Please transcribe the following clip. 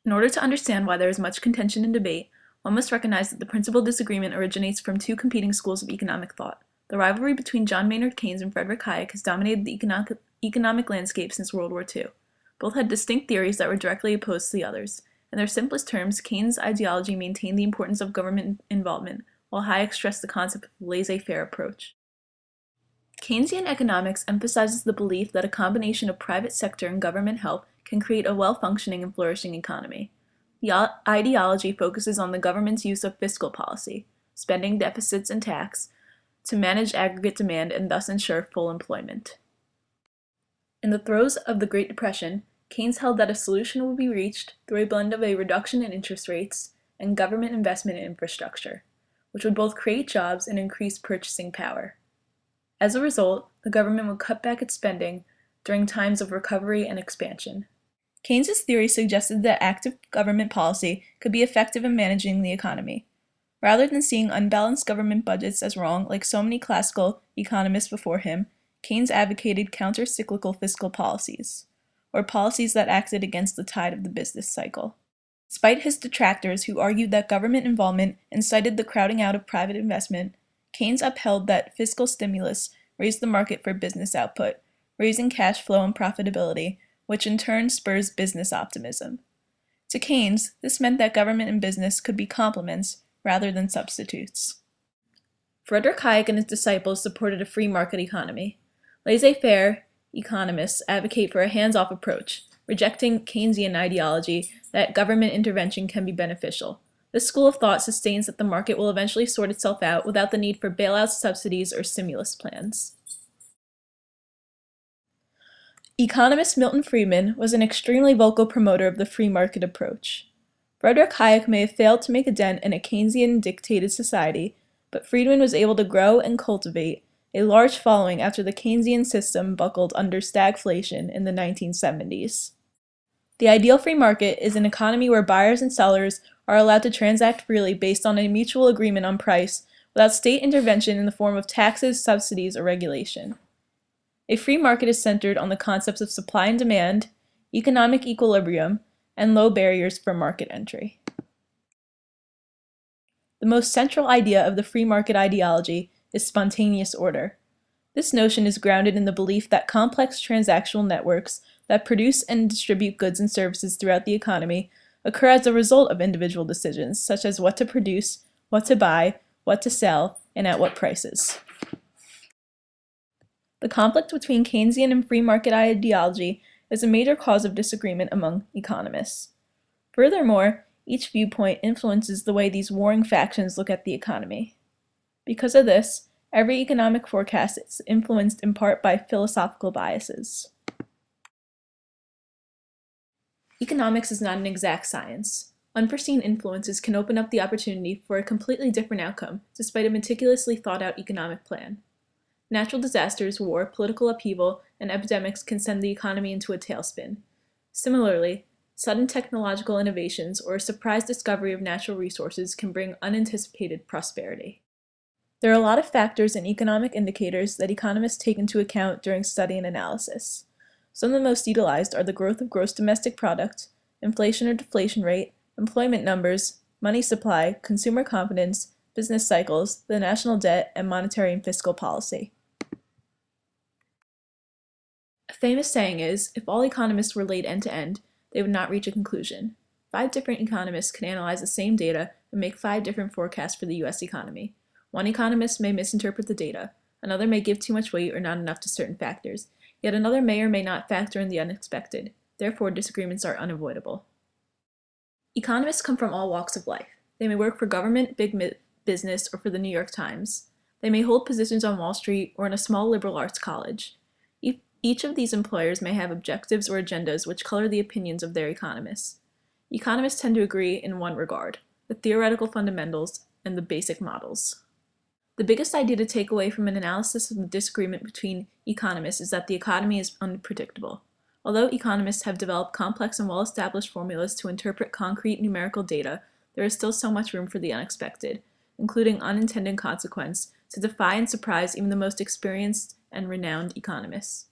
In order to understand why there is much contention and debate, one must recognize that the principal disagreement originates from two competing schools of economic thought. The rivalry between John Maynard Keynes and Frederick Hayek has dominated the economic landscape since World War II. Both had distinct theories that were directly opposed to the others. In their simplest terms, Keynes' ideology maintained the importance of government involvement, while Hayek stressed the concept of a laissez-faire approach. Keynesian economics emphasizes the belief that a combination of private sector and government help can create a well-functioning and flourishing economy. The ideology focuses on the government's use of fiscal policy, spending deficits and tax, to manage aggregate demand and thus ensure full employment. In the throes of the Great Depression, Keynes held that a solution would be reached through a blend of a reduction in interest rates and government investment in infrastructure, which would both create jobs and increase purchasing power. As a result, the government would cut back its spending during times of recovery and expansion. Keynes's theory suggested that active government policy could be effective in managing the economy. Rather than seeing unbalanced government budgets as wrong, like so many classical economists before him, Keynes advocated counter-cyclical fiscal policies, or policies that acted against the tide of the business cycle. Despite his detractors who argued that government involvement incited the crowding out of private investment, Keynes upheld that fiscal stimulus raised the market for business output, raising cash flow and profitability, which in turn spurs business optimism. To Keynes, this meant that government and business could be complements rather than substitutes. Frederick Hayek and his disciples supported a free market economy. Laissez-faire economists advocate for a hands-off approach, rejecting Keynesian ideology that government intervention can be beneficial. This school of thought sustains that the market will eventually sort itself out without the need for bailouts, subsidies, or stimulus plans. Economist Milton Friedman was an extremely vocal promoter of the free market approach. Frederick Hayek may have failed to make a dent in a Keynesian-dictated society, but Friedman was able to grow and cultivate a large following after the Keynesian system buckled under stagflation in the 1970s. The ideal free market is an economy where buyers and sellers are allowed to transact freely based on a mutual agreement on price without state intervention in the form of taxes, subsidies, or regulation. A free market is centered on the concepts of supply and demand, economic equilibrium, and low barriers for market entry. The most central idea of the free market ideology is spontaneous order. This notion is grounded in the belief that complex transactional networks that produce and distribute goods and services throughout the economy occur as a result of individual decisions, such as what to produce, what to buy, what to sell, and at what prices. The conflict between Keynesian and free market ideology is a major cause of disagreement among economists. Furthermore, each viewpoint influences the way these warring factions look at the economy. Because of this, every economic forecast is influenced in part by philosophical biases. Economics is not an exact science. Unforeseen influences can open up the opportunity for a completely different outcome, despite a meticulously thought-out economic plan. Natural disasters, war, political upheaval, and epidemics can send the economy into a tailspin. Similarly, sudden technological innovations or a surprise discovery of natural resources can bring unanticipated prosperity. There are a lot of factors and economic indicators that economists take into account during study and analysis. Some of the most utilized are the growth of gross domestic product, inflation or deflation rate, employment numbers, money supply, consumer confidence, business cycles, the national debt, and monetary and fiscal policy. A famous saying is, if all economists were laid end-to-end, they would not reach a conclusion. 5 different economists can analyze the same data and make 5 different forecasts for the U.S. economy. One economist may misinterpret the data, another may give too much weight or not enough to certain factors, yet another may or may not factor in the unexpected. Therefore, disagreements are unavoidable. Economists come from all walks of life. They may work for government, big business, or for the New York Times. They may hold positions on Wall Street or in a small liberal arts college. Each of these employers may have objectives or agendas which color the opinions of their economists. Economists tend to agree in one regard: the theoretical fundamentals and the basic models. The biggest idea to take away from an analysis of the disagreement between economists is that the economy is unpredictable. Although economists have developed complex and well-established formulas to interpret concrete numerical data, there is still so much room for the unexpected, including unintended consequence, to defy and surprise even the most experienced and renowned economists.